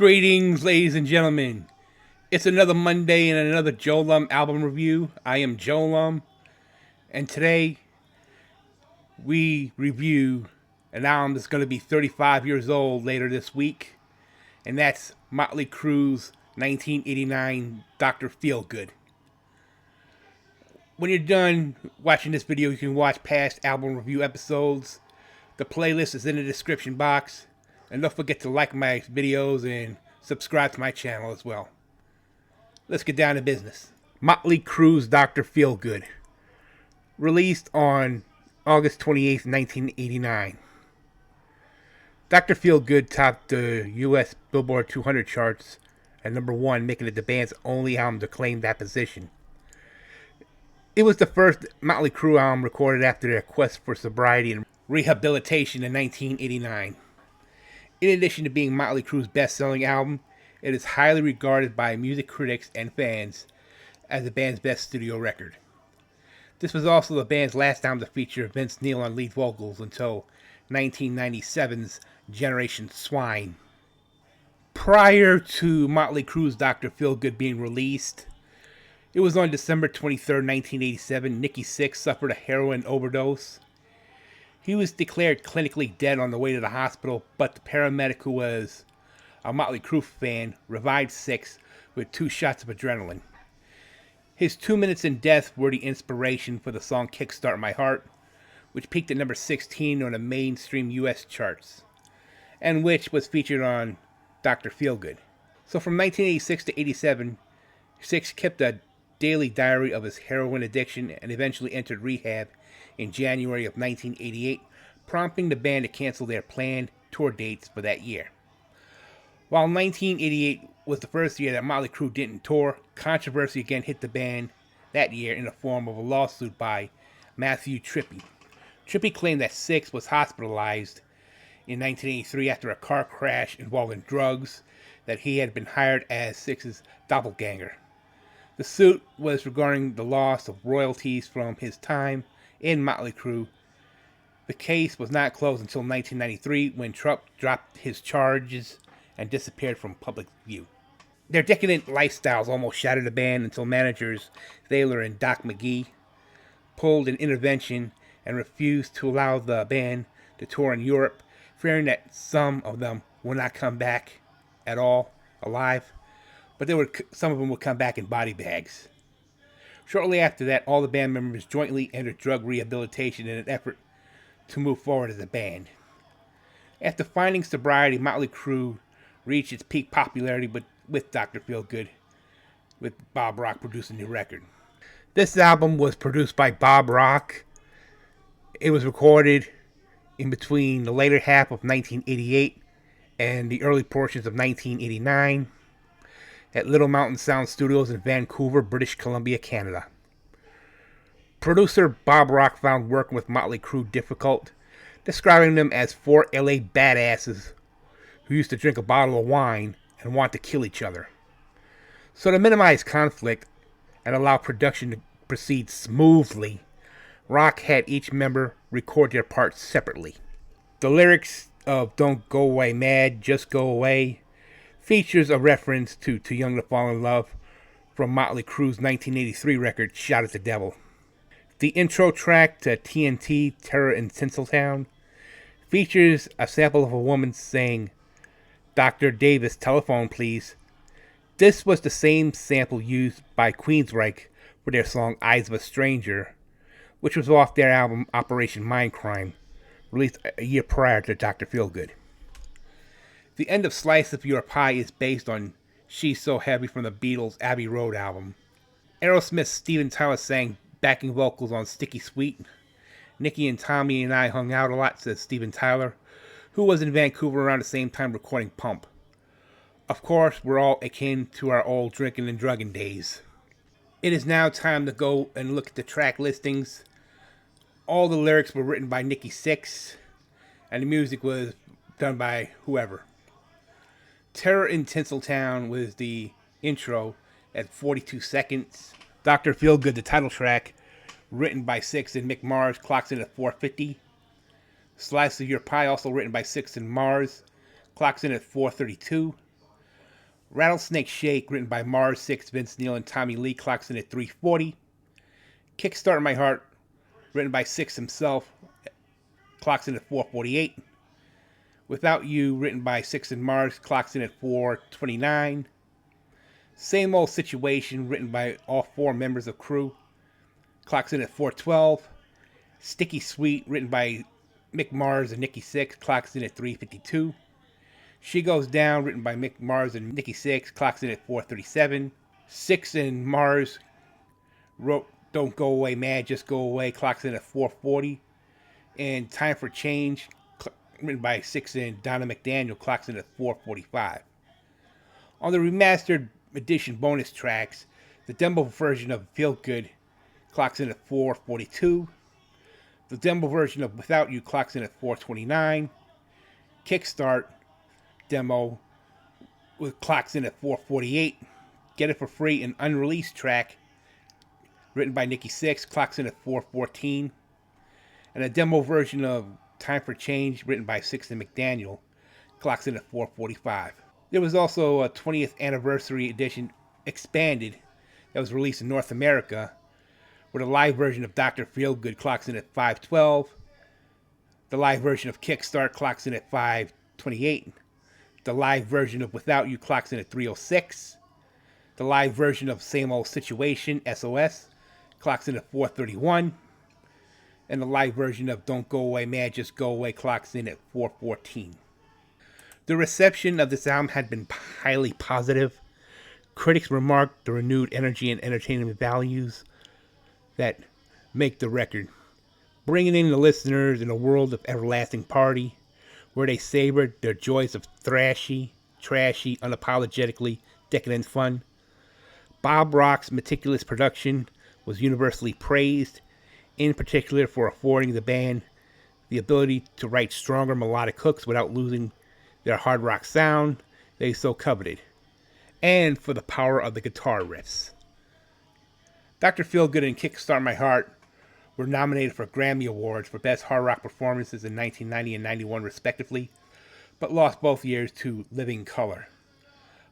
Greetings, ladies and gentlemen. It's another Monday and another Joe Lum album review. I am Joe Lum, and today we review an album that's going to be 35 years old later this week, and that's Motley Crue's 1989 Dr. Feelgood. When you're done watching this video, you can watch past album review episodes. The playlist is in the description box. And don't forget to like my videos and subscribe to my channel as well. Let's get down to business. Motley Crue's Dr. Feelgood. Released on August 28th, 1989. Dr. Feelgood topped the US Billboard 200 charts at number 1, making it the band's only album to claim that position. It was the first Motley Crue album recorded after their quest for sobriety and rehabilitation in 1989. In addition to being Motley Crue's best-selling album, it is highly regarded by music critics and fans as the band's best studio record. This was also the band's last album to feature Vince Neil on lead vocals until 1997's Generation Swine. Prior to Motley Crue's Dr. Feelgood being released, it was on December 23, 1987, Nicky Sixx suffered a heroin overdose. He was declared clinically dead on the way to the hospital, but the paramedic, who was a Motley Crue fan, revived Sixx with 2 shots of adrenaline. His 2 minutes in death were the inspiration for the song Kickstart My Heart, which peaked at number 16 on the mainstream US charts, and which was featured on Dr. Feelgood. So from 1986 to 87, Sixx kept a daily diary of his heroin addiction and eventually entered rehab in January of 1988, prompting the band to cancel their planned tour dates for that year. While 1988 was the first year that Motley Crue didn't tour, controversy again hit the band that year in the form of a lawsuit by Matthew Trippy. Trippy claimed that Sixx was hospitalized in 1983 after a car crash involving drugs, that he had been hired as Sixx's doppelganger. The suit was regarding the loss of royalties from his time in Motley Crue. The case was not closed until 1993 when Trump dropped his charges and disappeared from public view. Their decadent lifestyles almost shattered the band until managers Thaler and Doc McGee pulled an intervention and refused to allow the band to tour in Europe, fearing that some of them would not come back at all alive, but some of them would come back in body bags. Shortly after that, all the band members jointly entered drug rehabilitation in an effort to move forward as a band. After finding sobriety, Motley Crue reached its peak popularity with Dr. Feelgood, with Bob Rock producing the record. This album was produced by Bob Rock. It was recorded in between the later half of 1988 and the early portions of 1989. At Little Mountain Sound Studios in Vancouver, British Columbia, Canada. Producer Bob Rock found working with Motley Crue difficult, describing them as 4 LA badasses who used to drink a bottle of wine and want to kill each other. So to minimize conflict and allow production to proceed smoothly, Rock had each member record their parts separately. The lyrics of Don't Go Away Mad, Just Go Away features a reference to Too Young to Fall in Love from Motley Crue's 1983 record, Shot at the Devil. The intro track to TNT, Terror in Tinseltown, features a sample of a woman saying, "Dr. Davis, telephone please." This was the same sample used by Queensryche for their song Eyes of a Stranger, which was off their album Operation Mindcrime, released a year prior to Dr. Feelgood. The end of Slice of Your Pie is based on She's So Heavy from the Beatles' Abbey Road album. Aerosmith's Steven Tyler sang backing vocals on Sticky Sweet. Nicky and Tommy and I hung out a lot, says Steven Tyler, who was in Vancouver around the same time recording Pump. Of course, we're all akin to our old drinking and drugging days. It is now time to go and look at the track listings. All the lyrics were written by Nicky Sixx, and the music was done by whoever. Terror in Tinseltown was the intro at 42 seconds. Dr. Feelgood, the title track, written by Sixx and Mick Mars, clocks in at 4:50. Slice of Your Pie, also written by Sixx and Mars, clocks in at 4:32. Rattlesnake Shake, written by Mars 6, Vince Neil, and Tommy Lee, clocks in at 340. Kickstart My Heart, written by Six himself, clocks in at 448. Without You, written by Six and Mars, clocks in at 429. Same Old Situation, written by all four members of crew, clocks in at 412. Sticky Sweet, written by Mick Mars and Nikki Sixx, clocks in at 352. She Goes Down, written by Mick Mars and Nikki Sixx, clocks in at 437. Six and Mars wrote Don't Go Away Mad, Just Go Away, clocks in at 440. And Time for Change, written by Six and Donna McDaniel, clocks in at 445. On the remastered edition bonus tracks, the demo version of Feelgood clocks in at 442. The demo version of Without You clocks in at 429. Kickstart demo clocks in at 448. Get It For Free, an unreleased track written by Nikki Sixx, clocks in at 414. And a demo version of Time for Change, written by Six and McDaniel, clocks in at 445. There was also a 20th anniversary edition expanded that was released in North America, where the live version of Dr. Feelgood clocks in at 512. The live version of Kickstart clocks in at 528. The live version of Without You clocks in at 306. The live version of Same Old Situation, SOS, clocks in at 431. And the live version of Don't Go Away Mad, Just Go Away clocks in at 414. The reception of this album had been highly positive. Critics remarked the renewed energy and entertainment values that make the record, bringing in the listeners in a world of everlasting party, where they savored their joys of thrashy, trashy, unapologetically decadent fun. Bob Rock's meticulous production was universally praised, in particular for affording the band the ability to write stronger melodic hooks without losing their hard rock sound they so coveted, and for the power of the guitar riffs. Dr. Feelgood and Kickstart My Heart were nominated for Grammy Awards for Best Hard Rock Performances in 1990 and 91 respectively, but lost both years to Living Colour.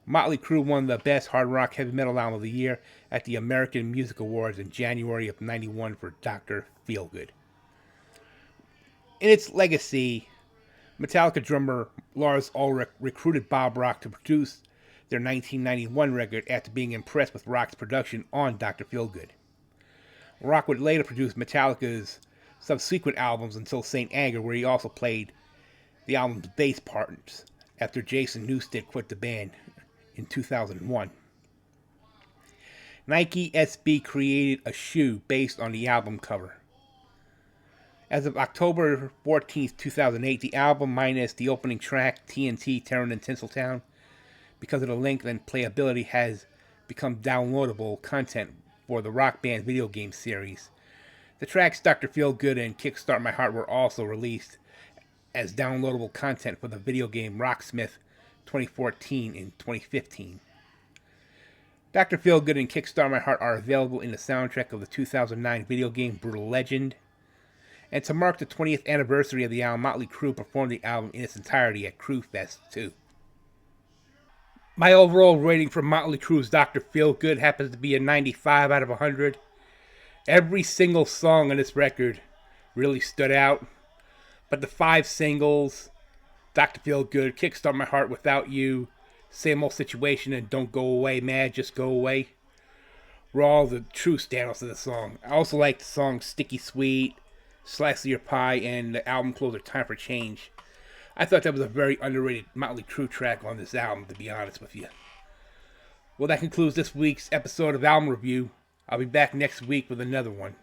Motley Crue won the Best Hard Rock Heavy Metal Album of the Year at the American Music Awards in January of 91 for Dr. Feelgood. In its legacy, Metallica drummer Lars Ulrich recruited Bob Rock to produce their 1991 record after being impressed with Rock's production on Dr. Feelgood. Rock would later produce Metallica's subsequent albums until St. Anger, where he also played the album's bass parts after Jason Newsted quit the band in 2001. Nike SB created a shoe based on the album cover. As of October 14th, 2008, the album minus the opening track, TNT, Terran and Tinseltown, because of the length and playability, has become downloadable content for the Rock Band video game series. The tracks Dr. Feelgood and Kickstart My Heart were also released as downloadable content for the video game Rocksmith 2014 and 2015. Dr. Feelgood and Kickstart My Heart are available in the soundtrack of the 2009 video game Brutal Legend. And to mark the 20th anniversary of the album, Motley Crue performed the album in its entirety at Crue Fest 2. My overall rating for Motley Crue's Dr. Feelgood happens to be a 95 out of 100. Every single song on this record really stood out, but the 5 singles, Dr. Feelgood, Kickstart My Heart, Without You, Same Old Situation, and Don't Go Away Mad, Just Go Away, were all the true standouts of the song. I also like the song Sticky Sweet, Slice of Your Pie, and the album closer Time for Change. I thought that was a very underrated Motley Crue track on this album, to be honest with you. Well, that concludes this week's episode of Album Review. I'll be back next week with another one.